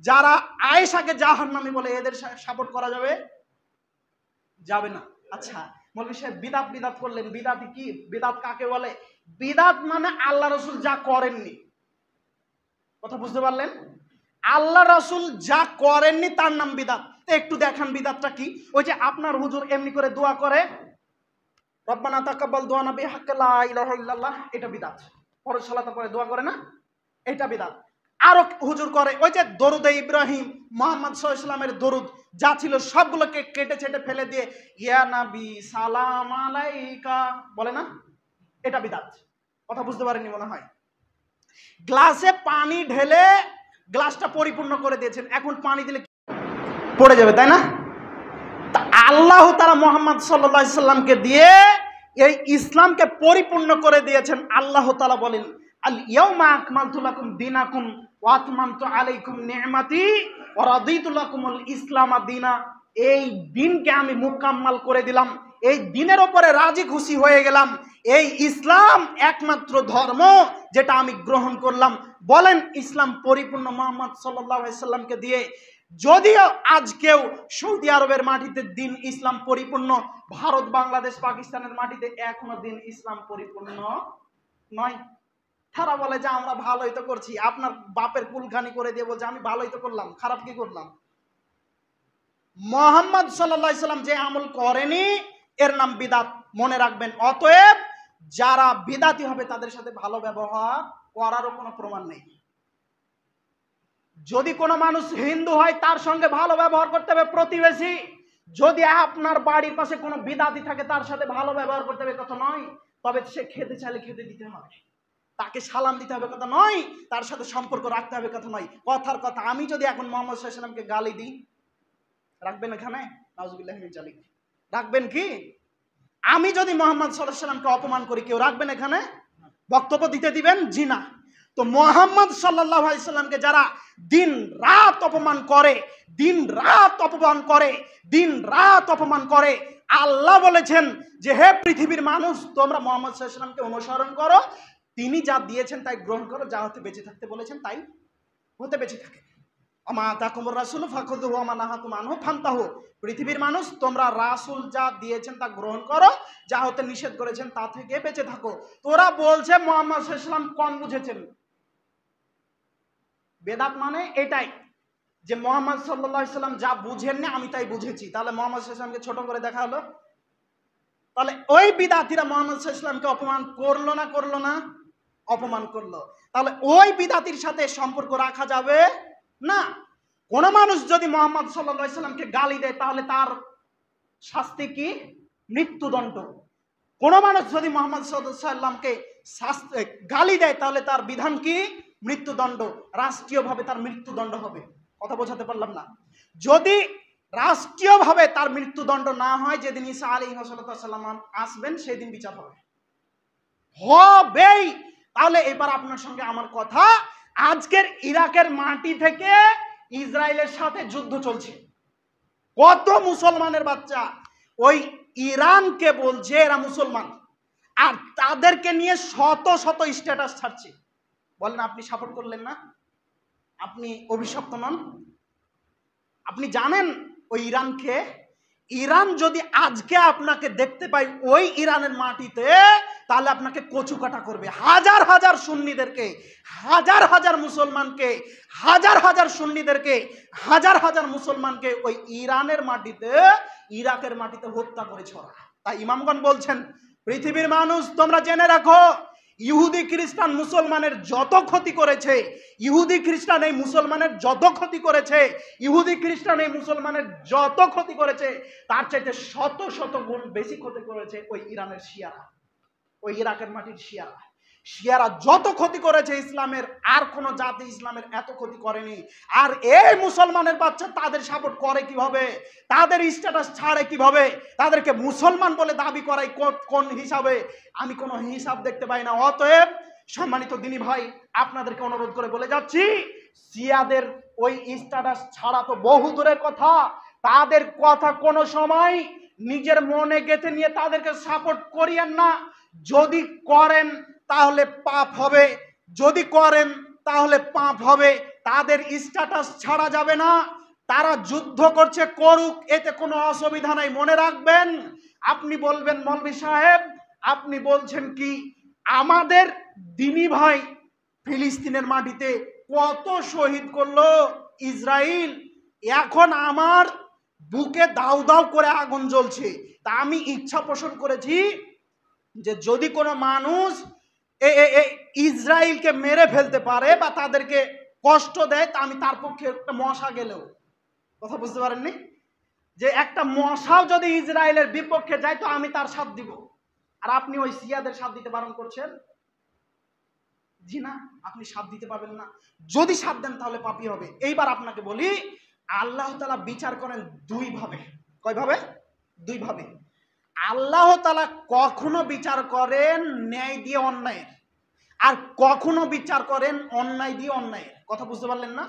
যারা আয়েশাকে জাহান্নামী বলে, এদের সাপোর্ট করা যাবে না। আচ্ছা, মৌলভী সাহেব বিদাত বিদাত করলেন, বিদাত কি? বিদাত কাকে বলে? বিদাত মানে আল্লাহ রসুল যা করেননি। কথা বুঝতে পারলেন? আল্লাহ রসুল যা করেননি তার নাম বিদাত। একটু দেখান বিদাতটা কি। ওই যে আপনার হুজুর এমনি করে দোয়া করে, রব্বানা তাকাব্বাল দুআনা বিহাক্কি লা ইলাহা ইল্লাল্লাহ, এটা বিদাত। ফরজ সালাতে পরে দোয়া করে না, এটা বিদাত। আরো হুজুর করে ওই যে দরুদে ইব্রাহিম, মুহাম্মদ সাল্লাল্লাহু আলাইহি ওয়াসাল্লামের দরুদ যা ছিল সবগুলোকে কেটে ছেটে ফেলে দিয়ে ইয়া নবী সালাম আলাইকা বলে না, এটা বিদাত। কথা বুঝতে পারেননি মনে হয়। গ্লাসে পানি ঢেলে গ্লাসটা পরিপূর্ণ করে দিয়েছেন, এখন পানি দিলে পড়ে যাবে, তাই না? আল্লাহ তাআলা মুহাম্মদ সাল্লাল্লাহু আলাইহি সাল্লামকে দিয়ে এই ইসলামকে পরিপূর্ণ করে দিয়েছেন। আল্লাহ তাআলা বলেন, আল ইয়াউমা আকমালতু লাকুম দীনাকুম ওয়া আতমামতু আলাইকুম নি'মাতি ওয়া রাদিতু লাকুমুল ইসলাম দীনা। এই দিনকে আমি মুকাম্মাল করে দিলাম, এই দিনের উপরে রাজি খুশি হয়ে গেলাম। এই ইসলাম একমাত্র ধর্ম যেটা আমি গ্রহণ করলাম। বলেন ইসলাম পরিপূর্ণ মুহাম্মদ সাল্লাল্লাহু আলাইহি সাল্লামকে দিয়ে। যদিও আজকেও সৌদি আরবের মাটিতে দিন ইসলাম পরিপূর্ণ, ভারত বাংলাদেশ পাকিস্তানের মাটিতে এখনো দিন ইসলাম পরিপূর্ণ নয়। তারা বলে যে আমরা ভালোই তো করছি, আপনার বাপের কুলখানি করে দিয়ে বলছে আমি ভালোই তো করলাম, খারাপ কি করলাম? মুহাম্মদ সাল্লাল্লাহু আলাইহি সাল্লাম যে আমল করেনি এর নাম বিদাত, মনে রাখবেন। অতএব যারা বিদাতি হবে তাদের সাথে ভালো ব্যবহার করারও কোনো প্রমাণ নেই। যদি কোনো মানুষ হিন্দু হয় তার সঙ্গে ভালো ব্যবহার করতে হবে, প্রতিবেশী। যদি আপনার বাড়ির পাশে কোনো বিদাতি থাকে তার সাথে ভালো ব্যবহার করতে হবে, কথা নয়। তবে সে খেতে চাইলে খেতে দিতে হবে, তাকে সালাম দিতে হবে, কথা নয়। তার সাথে সম্পর্ক রাখতে হবে, কথা নয়। কথার কথা, আমি যদি এখন মোহাম্মদ সাল্লাল্লাহু আলাইহি ওয়াসাল্লামকে গালি দিই, রাখবেন এখানে? নাউজুবিল্লাহি মিন যালিক, রাখবেন কি? আমি যদি মোহাম্মদ সাল্লাল্লাহু আলাইহি ওয়াসাল্লামকে অপমান করি, কেউ রাখবেন এখানে? বক্তব্য দিতে দিবেন? জি না। তো মুহাম্মদ সাল্লাল্লাহু আলাইহি সাল্লামকে যারা দিন রাত অপমান করে, দিন রাত অপমান করে, দিন রাত অপমান করে, আল্লাহ বলেছেন যে হে পৃথিবীর মানুষ, তোমরা মুহাম্মদ সাল্লাল্লাহু আলাইহি সাল্লামকে অনুসরণ করো, তিনি যা দিয়েছেন তাই গ্রহণ করো, যা হতে বেঁচে থাকতে বলেছেন তাই হতে বেঁচে থাকে। আমা তাকুমুর রাসূলু ফাখুযুহু ওয়া মা নাহাকুম আনহু ফান্তাহু। পৃথিবীর মানুষ, তোমরা রাসূল যা দিয়েছেন তা গ্রহণ করো, যা হতে নিষেধ করেছেন তা থেকে বেঁচে থাকো। তোরা বলছে মুহাম্মদ সাল্লাল্লাহু আলাইহি সাল্লাম কম বুঝেছেন। বেদাত মানে এটাই যে মুহাম্মদ সাল্লাল্লাহু আলাইহি সাল্লাম যা বুঝেননি আমি তাই বুঝেছি। তাহলে মুহাম্মদ সাল্লাল্লাহু আলাইহি সাল্লামকে ছোট করে দেখা হলো। তাহলে ওই বিদাতিরা মুহাম্মদ সাল্লাল্লাহু আলাইহি সাল্লামকে অপমান করলো না করলো না? অপমান করলো। তাহলে ওই বিদাতির সাথে সম্পর্ক রাখা যাবে না। কোন মানুষ যদি মুহাম্মদ সাল্লাল্লাহু আলাইহি সাল্লামকে গালি দেয় তাহলে তার শাস্তি কি? মৃত্যুদণ্ড। কোন মানুষ যদি মুহাম্মদ সাল্লাল্লাহু আলাইহি সাল্লামকে গালি দেয় তাহলে তার বিধান কি? মৃত্যুদণ্ড। রাষ্ট্রীয়ভাবে তার মৃত্যুদণ্ড হবে। কথা বোঝাতে পারলাম না? যদি রাষ্ট্রীয়ভাবে তার মৃত্যুদণ্ড না হয়, যেদিন ঈসা আলাইহিস সালাম আসবেন সেদিন বিচার হবে, হবেই। তাহলে এবার আপনার সঙ্গে আমার কথা, আজকের ইরাকের মাটি থেকে ইসরায়েলের সাথে যুদ্ধ চলছে। কত মুসলমানের বাচ্চা ওই ইরানকে বলছে এরা মুসলমান, আর তাদেরকে নিয়ে শত শত স্ট্যাটাস ছাড়ছে। বলেন আপনি সাপোর্ট করলেন না? আপনি অভিশপ্ত নন? আপনি জানেন ওই ইরানকে? ইরান যদি আজকে আপনাকে দেখতে পাই ওই ইরানের মাটিতে, তাহলে আপনাকে কচু কাটা করবে। হাজার হাজার সুন্নিদেরকে, হাজার হাজার মুসলমানকে, হাজার হাজার সুন্নিদেরকে, হাজার হাজার মুসলমানকে ওই ইরানের মাটিতে, ইরাকের মাটিতে হত্যা করেছে ওরা। তাই ইমামগণ বলছেন, পৃথিবীর মানুষ তোমরা জেনে রাখো, ইহুদি খ্রিস্টান মুসলমানের যত ক্ষতি করেছে, ইহুদি খ্রিস্টান এই মুসলমানের যত ক্ষতি করেছে, ইহুদি খ্রিস্টান এই মুসলমানের যত ক্ষতি করেছে, তার চাইতে শত শত গুণ বেশি ক্ষতি করেছে ওই ইরানের শিয়ারা, ওই ইরাকের মাটির শিয়ারা। শিয়ারা যত ক্ষতি করেছে ইসলামের, আর কোন জাতি ইসলামের এত ক্ষতি করেনি। আর এই মুসলমানের বাচ্চা তাদের সাপোর্ট করে কিভাবে, তাদের স্ট্যাটাস ছাড়ে কিভাবে, তাদেরকে মুসলমান বলে দাবি করাই কোন হিসাবে? আমি কোনো হিসাব দেখতে পাই না। অতএব সম্মানিত দিনী ভাই, আপনাদেরকে অনুরোধ করে বলে যাচ্ছি, শিয়াদের ওই স্ট্যাটাস ছাড়া তো বহু দূরের কথা, তাদের কথা কোনো সময় নিজের মনে গেঁথে নিয়ে তাদেরকে সাপোর্ট করিয়েন না। যদি করেন তাহলে পাপ হবে, যদি করেন তাহলে পাপ হবে। তাদের স্ট্যাটাস ছাড়া যাবে না। তারা যুদ্ধ করছে, করুক, এতে কোনো অসুবিধা নাই। মনে রাখবেন, আপনি বলবেন মৌলভী সাহেব আপনি বলছেন কি আমাদের দিনী ভাই ফিলিস্তিনের মাটিতে কত শহীদ করলো ইসরায়েল, এখন আমার বুকে দাউ দাউ করে আগুন জ্বলছে। তা আমি ইচ্ছা পোষণ করেছি যে যদি কোনো মানুষ ইসরায়েলকে মেরে ফেলতে পারে বা তাদেরকে কষ্ট দেয় তা আমি তার পক্ষে একটা মশা গেলেও, কথা বুঝতে পারেননি, যে একটা মশাও যদি ইসরায়েলের বিপক্ষে যায় তো আমি তার সাথ দিব। আর আপনি ওই সিয়াদের সাথ দিতে বারণ করছেন? জি না, আপনি সাথ দিতে পারবেন না। যদি সাথ দেন তাহলে পাপী হবে। এইবার আপনাকে বলি, আল্লাহ তাআলা বিচার করেন দুই ভাবে। কয় ভাবে? দুই ভাবে। আল্লাহ তাআলা কখনো বিচার করেন ন্যায় দিয়ে অন্যায়ের, আর কখনো বিচার করেন অন্যায় দিয়ে অন্যায়ের। কথা বুঝতে পারলেন না?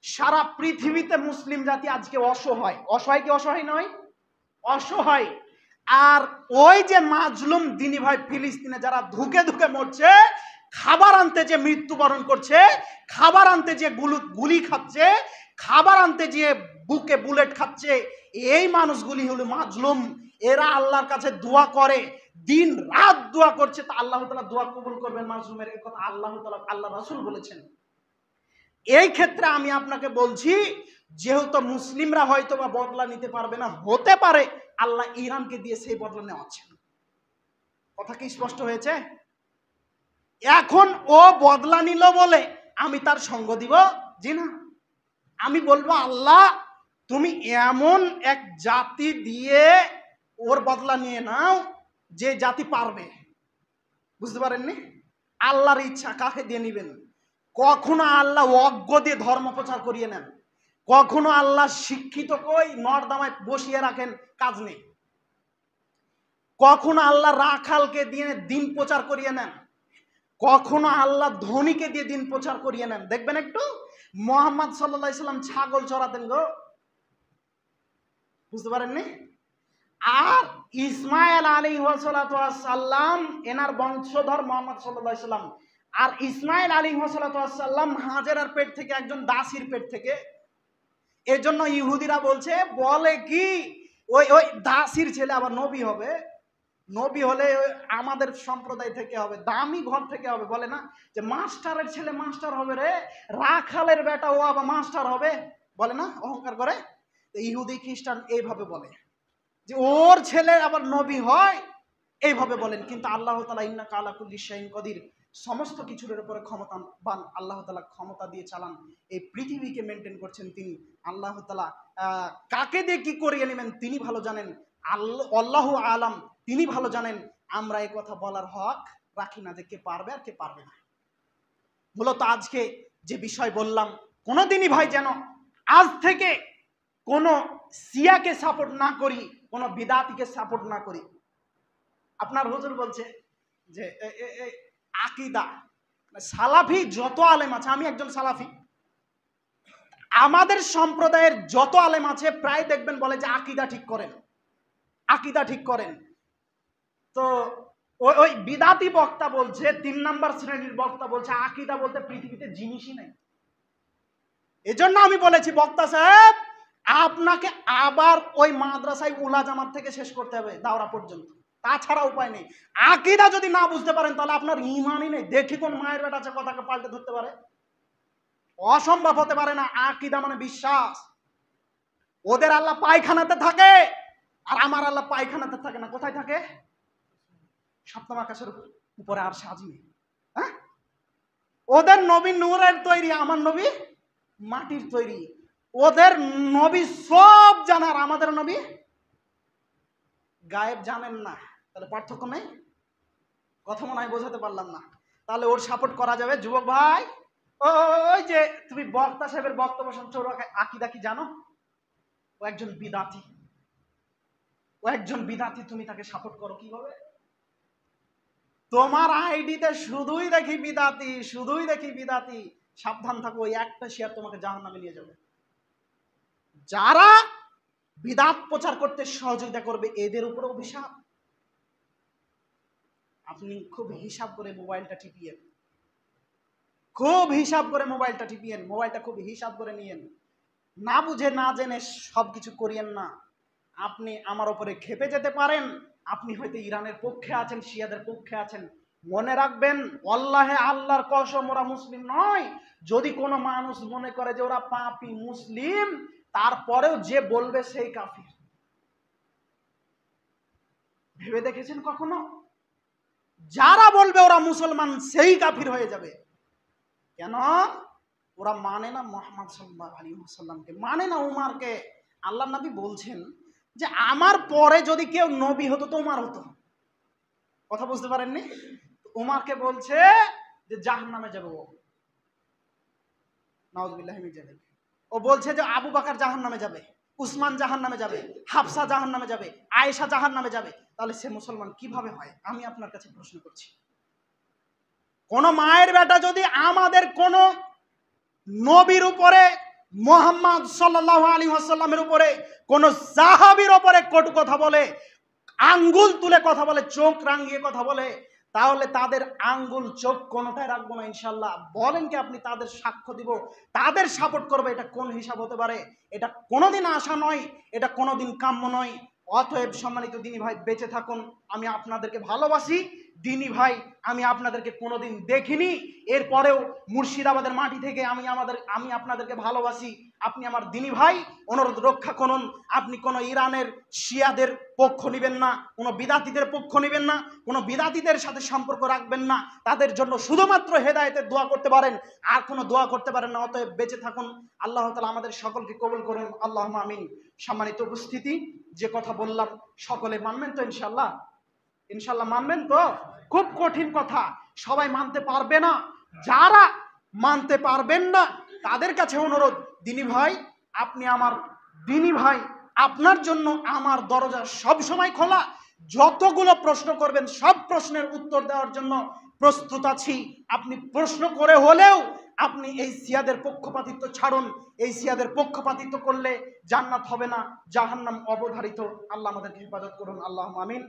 সারা পৃথিবীতে মুসলিম জাতি আজকে অসহায়। অসহায় কি অসহায় নয়? অসহায়। আর ওই যে মাজলুম দিনী ভাই ফিলিস্তিনে যারা ধুকে ধুকে মরছে, খাবার আনতে যে মৃত্যুবরণ করছে, খাবার আনতে যে গুলি খাচ্ছে, খাবার আনতে যে বুকে বুলেট খাচ্ছে, এই মানুষগুলি হলো মাজলুম। এরা আল্লাহর কাছে দোয়া করে, দিন রাত দোয়া করছে, তা আল্লাহ তাআলা দোয়া কবুল করবেন মাজলুমের, এই কথা আল্লাহ তাআলা আল্লাহ রাসূল বলেছেন। এই ক্ষেত্রে আমি আপনাকে বলছি, যেহেতু মুসলিমরা হয়তো বা বদলা নিতে পারবে না, হতে পারে আল্লাহ ইরানকে দিয়ে সেই বদলা নেওয়াচ্ছেন। কথা কি স্পষ্ট হয়েছে? এখন ও বদলা নিল বলে আমি তার সঙ্গ দিব? জি না। আমি বলবো আল্লাহ তুমি এমন এক জাতি দিয়ে ওর বদলা নিয়ে নাও যে জাতি পারবে। বুঝতে পারেননি? আল্লাহর ইচ্ছা কাকে দিয়ে নিবেন। কখনো আল্লাহ অজ্ঞ দিয়ে ধর্ম প্রচার করিয়ে নেন, কখনো আল্লাহ শিক্ষিত কই নর্দমায় বসিয়ে রাখেন, কাজ নেই। কখনো আল্লাহ রাখালকে দিয়ে দিন প্রচার করিয়ে নেন, কখনো আল্লাহ ধনীকে দিয়ে দিন প্রচার করিয়ে নেন। দেখবেন একটু, মুহাম্মদ সাল্লাল্লাহু আলাইহি সাল্লাম ছাগল চড়াতেন গো, বুঝতে পারেননি? আর ইসমাইল আলাইহিসসালাম এনার বংশধর মুহাম্মদ সাল্লাল্লাহু আলাইহি সাল্লাম। আর ইসমাইল আলাইহিসসালাম হাজেরার পেট থেকে, একজন দাসীর পেট থেকে। এজন্য ইহুদিরা বলছে, বলে কি ওই ওই দাসীর ছেলে আবার নবী হবে, নবী হলে আমাদের সম্প্রদায় থেকে হবে, দামি ঘর থেকে হবে। বলে না যে মাস্টারের ছেলে মাস্টার হবে রে, রাখালের বেটা ও আবার মাস্টার হবে, বলে না, অহংকার করে। ইহুদি খ্রিস্টান এইভাবে বলে যে ওর ছেলে আবার নবী হয়, এইভাবে বলেন। কিন্তু আল্লাহ তাআলা ইন্নাকা আলা কুল্লি শাইইন কদির, সমস্ত কিছুর উপরে ক্ষমতাবান আল্লাহ তাআলা, ক্ষমতা দিয়ে চালান, এই পৃথিবীকে মেনটেন করছেন তিনি। আল্লাহ তাআলা কাকে দিয়ে কি করিয়ে নেবেন তিনি ভালো জানেন। আল্লাহু আলাম, তিনি ভালো জানেন। আমরা এই কথা বলার হক রাখি না যে কে পারবে আর কে পারবে না। মূলত আজকে যে বিষয় বললাম, কোনোদিনই ভাই যেন আজ থেকে কোনো শিয়াকে সাপোর্ট না করি, কোনো বিদাতিকে সাপোর্ট না করি। আপনার হুজুর বলছে যে আকীদা, সালাফি যত আলেম আছে, আমি একজন সালাফি, আমাদের সম্প্রদায়ের যত আলেম আছে প্রায় দেখবেন বলে যে আকীদা ঠিক করেন, আকীদা ঠিক করেন। তো ওই বিদাতি বক্তা বলছে, 3 নাম্বার শ্রেণীর বক্তা বলছে আকীদা বলতে পৃথিবীতে জিনিসই নাই। এজন্য আমি বলেছি বক্তা সাহেব আপনাকে আবার ওই মাদ্রাসায় উলা জামাত থেকে শেষ করতে হবে, দাওরা পর্যন্ত, তাছাড়া উপায় নেই। আকীদা যদি না বুঝতে পারেন তাহলে আপনার ঈমানই নেই। দেখি কোন মায়ের বেটা আছে কথাকে পাল্টে ধরতে পারে, অসম্ভব হতে পারে না। আকীদা মানে বিশ্বাস। ওদের আল্লাহ পায়খানাতে থাকে আর আমার আল্লাহ পায়খানাতে থাকে না। কোথায় থাকে? সপ্তম আকাশের উপরে আর সাজিয়ে। হ্যাঁ, ওদের নবী নূরের তৈরি, আমার নবী মাটির তৈরি। ওদের নবী সব জানার, আমাদের নবী গায়েব জানেন না। তাহলে পার্থক্য নেই? কথা মনে হয় বোঝাতে পারলাম না। তাহলে ওর সাপোর্ট করা যাবে? যুবক ভাই, ওই যে তুমি বক্তা সাহেবের বক্তব্য শুনছো, ওর আকীদা কি জানো? ও একজন বিদাতি, ও একজন বিদাতি, তুমি তাকে সাপোর্ট করো কিভাবে? তোমার আইডিতে শুধুই দেখি বিদাতি, শুধুই দেখি বিদাতি। সাবধান থাকো, ওই একটা শেয়ার তোমাকে জাহান্নামে নিয়ে যাবে। যারা বিদাত প্রচার করতে সহযোগিতা করবে এদের উপরে অভিশাপ। আপনি খুব হিসাব করে মোবাইলটা টিপিয়েন, খুব হিসাব করে মোবাইলটা টিপিয়েন, মোবাইলটা খুব হিসাব করে নিয়েন। না বুঝে না জেনে সবকিছু করিয়েন না। আপনি আমার উপরে খেপে যেতে পারেন, আপনি হয়তো ইরানের পক্ষে আছেন, শিয়াদের পক্ষে আছেন, মনে রাখবেন আল্লাহে আল্লাহর কসম ওরা মুসলিম নয়। যদি কোনো মানুষ মনে করে যে ওরা পাপী মুসলিম, তারপরেও যে বলবে সেই কাফির। ভেবে দেখেছেন কখনো? যারা বলবে ওরা মুসলমান সেই কাফির হয়ে যাবে। কেন? ওরা মানে না মুহাম্মদ সাল্লাল্লাহু আলাইহি ওয়াসাল্লামকে, মানে না উমারকে। আল্লাহ নবী বলছেন যে আমার পরে যদি কেউ নবী হতো তো উমার হতো। কথা বুঝতে পারেননি? উমারকে বলছে যে জাহান্নামে যাবে ও, নাউযুবিল্লাহি মিন যালিক। ও বলছে যে আবু বকর জাহান্নামে যাবে, উসমান জাহান্নামে যাবে, হাফসা জাহান্নামে যাবে, আয়েশা জাহান্নামে যাবে। তাহলে সে মুসলমান কিভাবে হয়? আমি আপনার কাছে প্রশ্ন করছি। কোন মায়ের বেটা যদি আমাদের কোন নবীর উপরে, মুহাম্মদ সাল্লাল্লাহু আলাইহি ওয়াসাল্লামের উপরে, কোন সাহাবীর উপরে কটু কথা বলে, আঙ্গুল তুলে কথা বলে, চোখ রাঙিয়ে কথা বলে, তাহলে তাদের আঙ্গুল চোখ কোনটাই রাখবো না ইনশাআল্লাহ। বলেন কি আপনি তাদের সাক্ষ্য দিব, তাদের সাপোর্ট করবে? এটা কোন হিসাব হতে পারে? এটা কোনোদিন আশা নয়, এটা কোনোদিন কাম্য নয়। অতএব সম্মানিত দিনী ভাই, বেঁচে থাকুন। আমি আপনাদেরকে ভালোবাসি দিনী ভাই, আমি আপনাদেরকে কোনোদিন দেখিনি, এরপরেও মুর্শিদাবাদের মাটি থেকে আমি আপনাদেরকে ভালোবাসি। আপনি আমার দিনী ভাই, অনুরোধ রক্ষা করুন। আপনি কোনো ইরানের শিয়াদের পক্ষ নেবেন না, কোনো বিদাতীদের পক্ষ নেবেন না, কোনো বিদাতীদের সাথে সম্পর্ক রাখবেন না। তাদের জন্য শুধুমাত্র হেদায়েতের দোয়া করতে পারেন, আর কোনো দোয়া করতে পারেন না। অতএব বেঁচে থাকুন। আল্লাহ তাআলা আমাদের সকলকে কবুল করুন, আল্লাহুম্মা আমিন। সম্মানিত উপস্থিতি, যে কথা বললাম সকলে মানবেন তো ইনশাআল্লাহ? ইনশাআল্লাহ মানবেন তো? খুব কঠিন কথা, সবাই মানতে পারবে না। যারা মানতে পারবেন না তাদের কাছে অনুরোধ, দিনী ভাই আপনি আমার দিনী ভাই, আপনার জন্য আমার দরজা সব সময় খোলা। যতগুলো প্রশ্ন করবেন সব প্রশ্নের উত্তর দেওয়ার জন্য প্রস্তুত আছি। আপনি প্রশ্ন করে হলেও আপনি এই শিয়াদের পক্ষপাতিত্ব ছাড়ুন। এই শিয়াদের পক্ষপাতিত্ব করলে জান্নাত হবে না, জাহান্নাম অবধারিত। আল্লাহ আমাদেরকে হেফাজত করুন, আল্লাহুম্মা আমিন।